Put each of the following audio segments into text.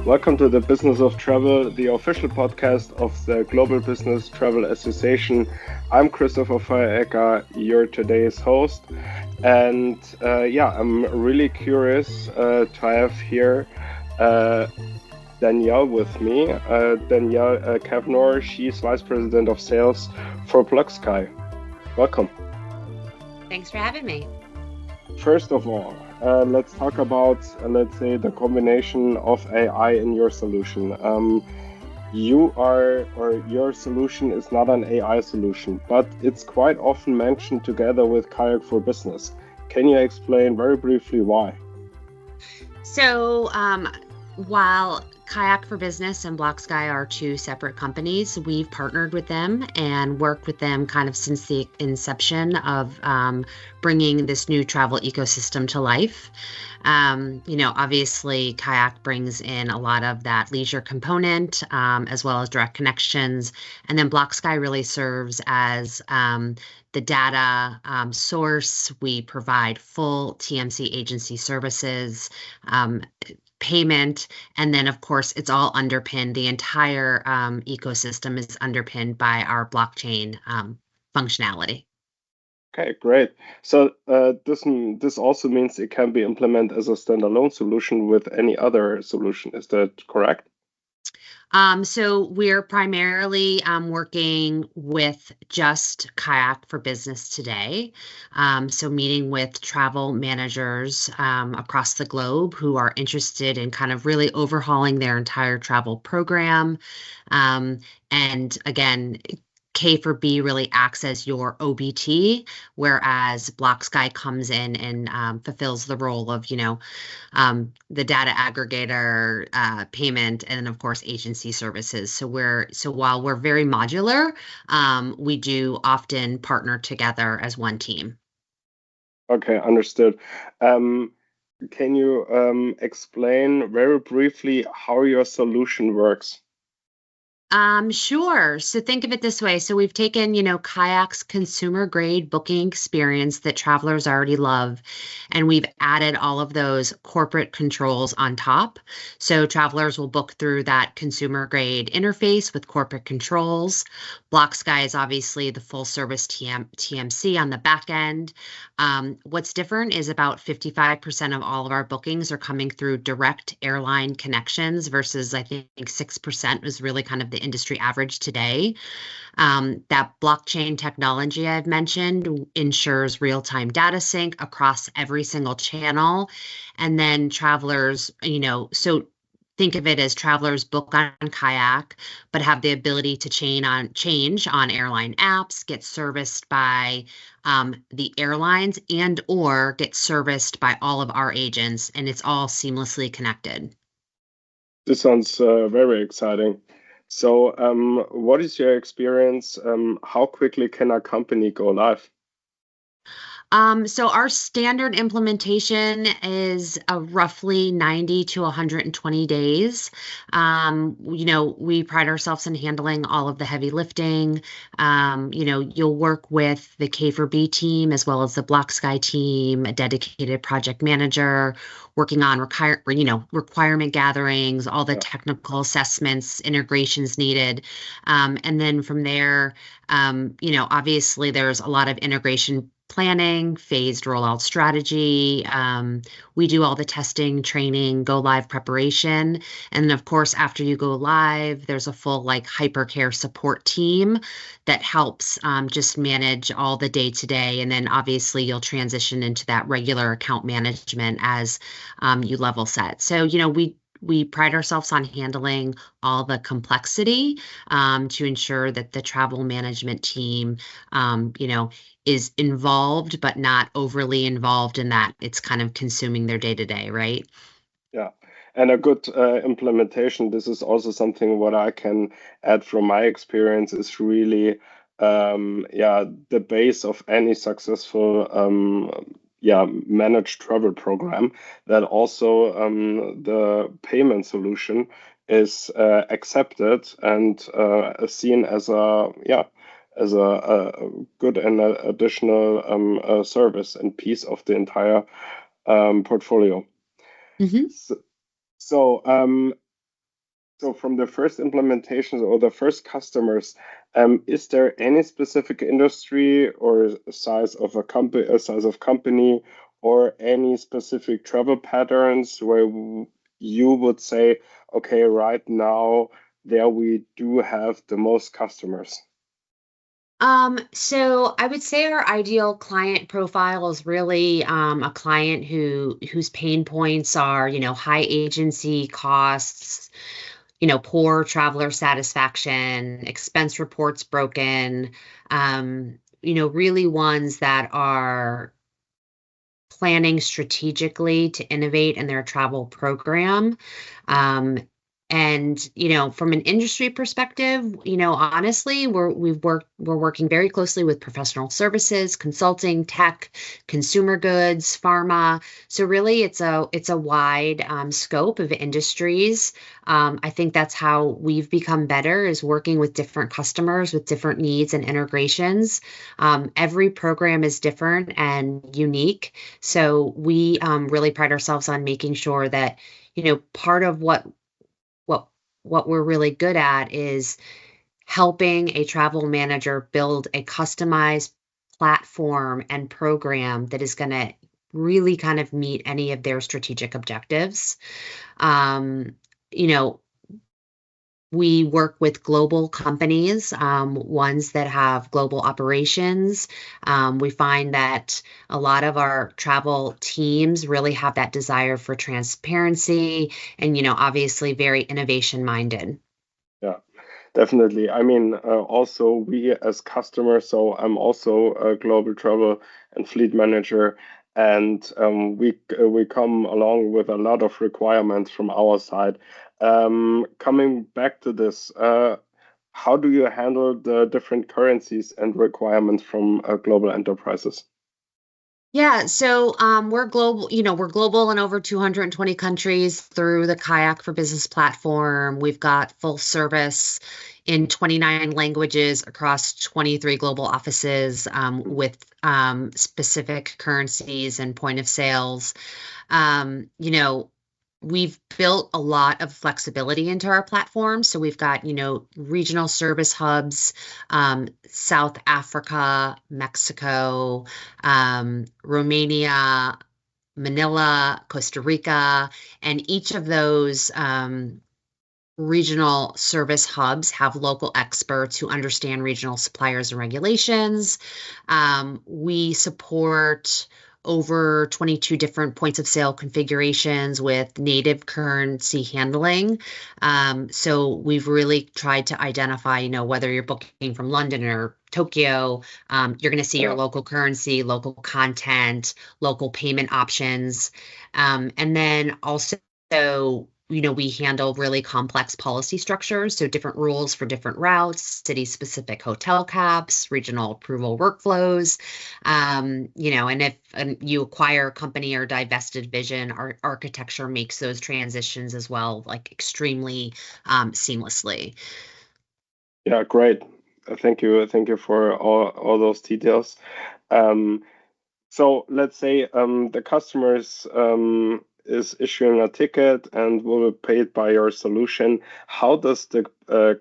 Welcome to the Business of Travel, the official podcast of the Global Business Travel Association. I'm Christopher Feuerecker, your today's host. And I'm really curious to have here Danielle with me. Danielle Caviar, she's Vice President of Sales for Blockskye. Welcome. Thanks for having me. First of all, let's talk about, let's say, the combination of AI in your solution. Your solution is not an AI solution, but it's quite often mentioned together with Kayak for Business. Can you explain very briefly why? So, while Kayak for Business and Blockskye are two separate companies, we've partnered with them and worked with them kind of since the inception of bringing this new travel ecosystem to life. Obviously, Kayak brings in a lot of that leisure component as well as direct connections. And then Blockskye really serves as the data source. We provide full TMC agency services, payment, and then of course it's all underpinned. The entire ecosystem is underpinned by our blockchain functionality. Okay, great. So this also means it can be implemented as a standalone solution with any other solution. Is that correct? So we're primarily working with just Kayak for Business today. So meeting with travel managers across the globe who are interested in kind of really overhauling their entire travel program. And again, K for B really acts as your OBT, whereas Blockskye comes in and fulfills the role of, the data aggregator, payment, and of course agency services. So while we're very modular, we do often partner together as one team. Okay, understood. Can you explain very briefly how your solution works? Sure. So think of it this way. So we've taken, Kayak's consumer grade booking experience that travelers already love, and we've added all of those corporate controls on top. So travelers will book through that consumer grade interface with corporate controls. Blockskye is obviously the full service TMC on the back end. What's different is about 55% of all of our bookings are coming through direct airline connections versus I think 6% was really kind of the industry average today. That blockchain technology I've mentioned ensures real-time data sync across every single channel. And then travelers, so think of it as travelers book on Kayak, but have the ability to change on airline apps, get serviced by the airlines and or get serviced by all of our agents, and it's all seamlessly connected. This sounds very exciting. So what is your experience? How quickly can a company go live? So our standard implementation is roughly 90 to 120 days. We pride ourselves in handling all of the heavy lifting. You'll work with the K4B team as well as the Blockskye team, a dedicated project manager, working on requirement gatherings, all the technical assessments, integrations needed. And then from there, obviously there's a lot of integration planning, phased rollout strategy. We do all the testing, training, go live preparation. And then of course, after you go live, there's a full hypercare support team that helps just manage all the day to day. And then obviously you'll transition into that regular account management as you level set. So, we pride ourselves on handling all the complexity to ensure that the travel management team, is involved, but not overly involved in that it's kind of consuming their day to day, right? Yeah. And a good implementation, this is also something what I can add from my experience is really, the base of any successful managed travel program, that also the payment solution is accepted and seen as as a good and additional service and piece of the entire portfolio. So, so, um, so from the first implementations or the first customers, is there any specific industry or size of company, or any specific travel patterns where you would say, okay, right now there we do have the most customers? So I would say our ideal client profile is really a client whose pain points are, high agency costs, poor traveler satisfaction, expense reports broken, really ones that are planning strategically to innovate in their travel program. And from an industry perspective, honestly, we're working very closely with professional services, consulting, tech, consumer goods, pharma. So really, it's a wide scope of industries. I think that's how we've become better, is working with different customers with different needs and integrations. Every program is different and unique, so we really pride ourselves on making sure that part of what we're really good at is helping a travel manager build a customized platform and program that is going to really kind of meet any of their strategic objectives. You know, we work with global companies, ones that have global operations. We find that a lot of our travel teams really have that desire for transparency and, obviously very innovation minded. Yeah, definitely. I mean, also we as customers, so I'm also a global travel and fleet manager, and we come along with a lot of requirements from our side. Coming back to this, how do you handle the different currencies and requirements from global enterprises? Yeah, so we're global, we're global in over 220 countries through the Kayak for Business platform. We've got full service in 29 languages across 23 global offices, with specific currencies and point of sales. You know, we've built a lot of flexibility into our platform. So we've got, regional service hubs, South Africa, Mexico, Romania, Manila, Costa Rica, and each of those regional service hubs have local experts who understand regional suppliers and regulations. We support over 22 different points of sale configurations with native currency handling. So we've really tried to identify, whether you're booking from London or Tokyo, you're going to see your local currency, local content, local payment options. And then also, we handle really complex policy structures, so different rules for different routes, city-specific hotel caps, regional approval workflows. And if you acquire a company or divest a division, our architecture makes those transitions as well, like extremely seamlessly. Yeah, great. Thank you. Thank you for all those details. So let's say the customers is issuing a ticket and will be paid by your solution. How does the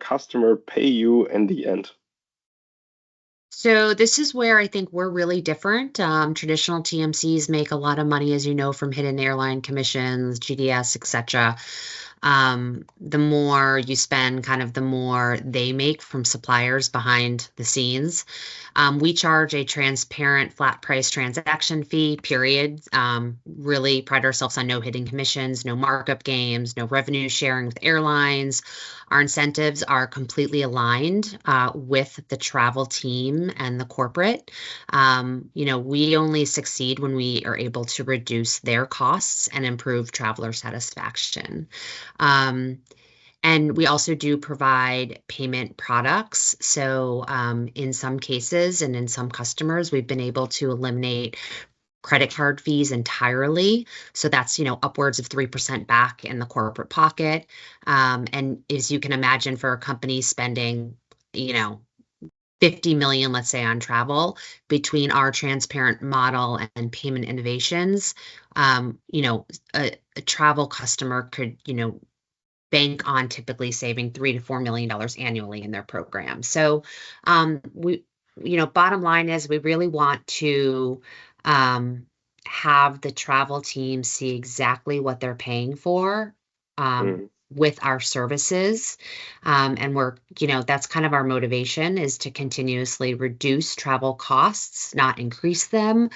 customer pay you in the end? So this is where I think we're really different. Traditional TMCs make a lot of money, as you know, from hidden airline commissions, GDS, etc. The more you spend, kind of the more they make from suppliers behind the scenes. We charge a transparent flat price transaction fee, period. Really pride ourselves on no hidden commissions, no markup games, no revenue sharing with airlines. Our incentives are completely aligned with the travel team and the corporate. We only succeed when we are able to reduce their costs and improve traveler satisfaction. And we also do provide payment products. So in some cases and in some customers, we've been able to eliminate credit card fees entirely. So that's, upwards of 3% back in the corporate pocket. And as you can imagine, for a company spending, 50 million, let's say, on travel between our transparent model and payment innovations. A travel customer could, bank on typically saving $3 to $4 million annually in their program. So bottom line is we really want to have the travel team see exactly what they're paying for with our services. And that's kind of our motivation, is to continuously reduce travel costs, not increase them,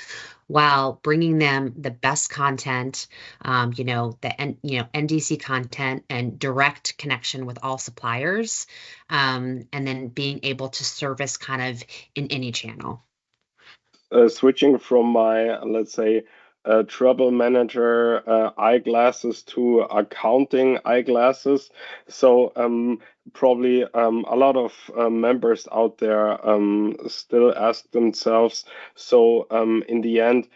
while bringing them the best content, NDC content and direct connection with all suppliers, and then being able to service kind of in any channel. Switching from my, let's say, travel manager eyeglasses to accounting eyeglasses. So probably a lot of members out there still ask themselves, so in the end,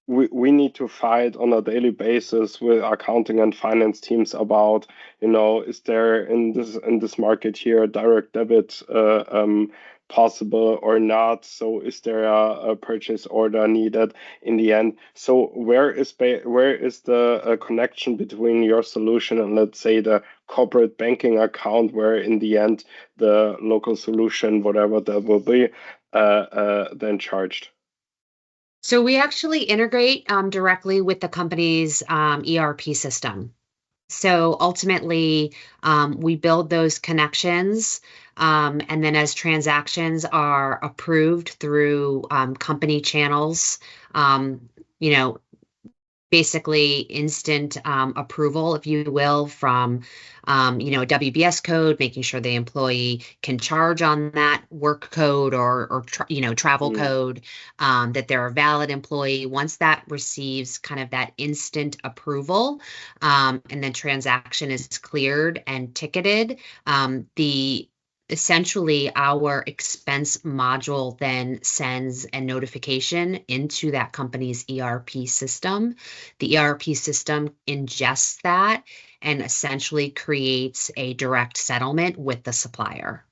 we need to fight on a daily basis with accounting and finance teams about, is there in this market here direct debit possible or not? So is there a purchase order needed in the end? So where is the connection between your solution and, let's say, the corporate banking account, where in the end the local solution, whatever that will be, then charged? So we actually integrate directly with the company's ERP system. So ultimately, we build those connections, and then as transactions are approved through company channels, basically instant approval, if you will, from a WBS code, making sure the employee can charge on that work code or travel code, that they're a valid employee. Once that receives kind of that instant approval, and then transaction is cleared and ticketed, essentially our expense module then sends a notification into that company's ERP system. The ERP system ingests that and essentially creates a direct settlement with the supplier.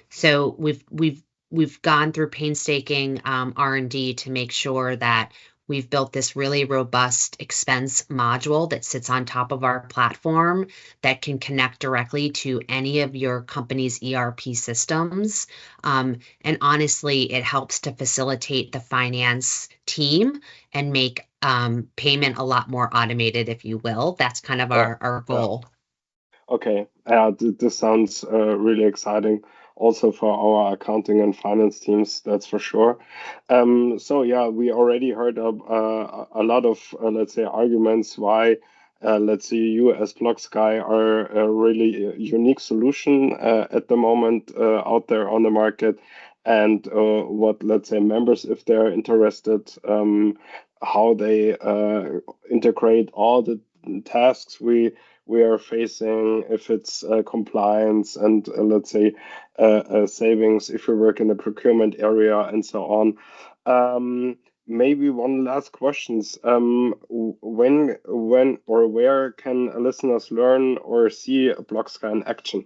So we've gone through painstaking R&D to make sure that we've built this really robust expense module that sits on top of our platform that can connect directly to any of your company's ERP systems. And honestly, it helps to facilitate the finance team and make payment a lot more automated, if you will. That's kind of our goal. Okay, this sounds really exciting. Also for our accounting and finance teams, that's for sure. So yeah, we already heard of a lot of, let's say, arguments why, let's say, you as Blockskye are a really unique solution at the moment out there on the market, and what, let's say, members, if they're interested, how they integrate all the tasks we are facing, if it's compliance and let's say savings, if you work in the procurement area and so on. Maybe one last questions. When or where can listeners learn or see Blockskye in action?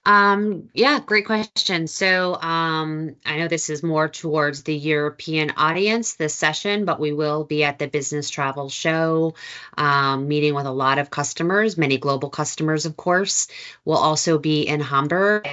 Yeah, great question. So I know this is more towards the European audience, this session, but we will be at the Business Travel Show, meeting with a lot of customers, many global customers, of course. We'll also be in Hamburg.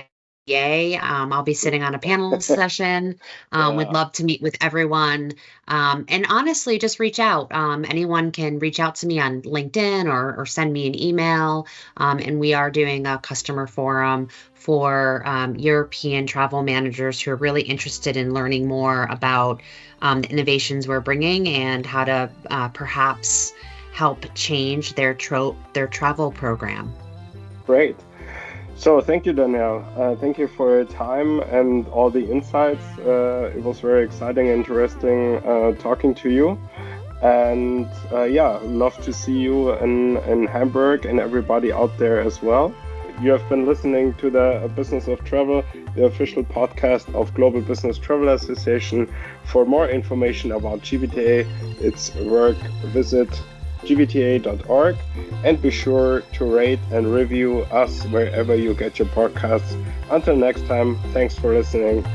Yay. I'll be sitting on a panel session. Would love to meet with everyone. And honestly, just reach out. Anyone can reach out to me on LinkedIn or send me an email. And we are doing a customer forum for European travel managers who are really interested in learning more about the innovations we're bringing and how to perhaps help change their travel program. Great. So thank you, Danielle. Thank you for your time and all the insights. It was very exciting and interesting talking to you. And love to see you in Hamburg and everybody out there as well. You have been listening to the Business of Travel, the official podcast of Global Business Travel Association. For more information about GBTA, its work, visit gbta.org, and be sure to rate and review us wherever you get your podcasts. Until next time, thanks for listening.